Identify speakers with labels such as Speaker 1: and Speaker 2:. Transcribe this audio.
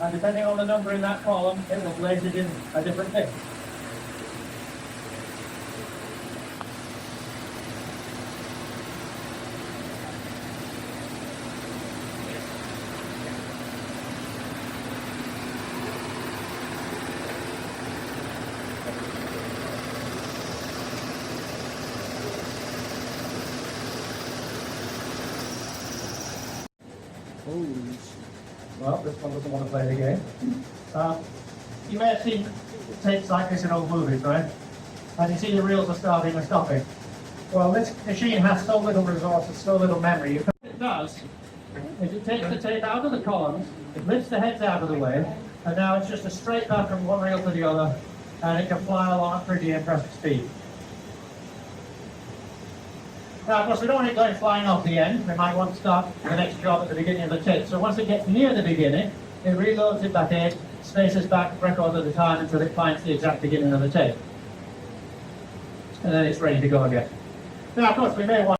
Speaker 1: And depending on the number in that column, it will place it in a different thing. Well, this one doesn't want to play the game. You may have seen tapes like this in old movies, right? And you see the reels are starting and stopping. Well, this machine has so little resources, so little memory. What it does is it takes the tape out of the columns, it lifts the heads out of the way, and now it's just a straight cut from one reel to the other, and it can fly along at pretty impressive speed. Now, of course, we don't want it going flying off the end. We might want to start the next job at the beginning of the tape. So once it gets near the beginning, it reloads it back in, spaces back records at the time until it finds the exact beginning of the tape. And then it's ready to go again. Now, of course, we may want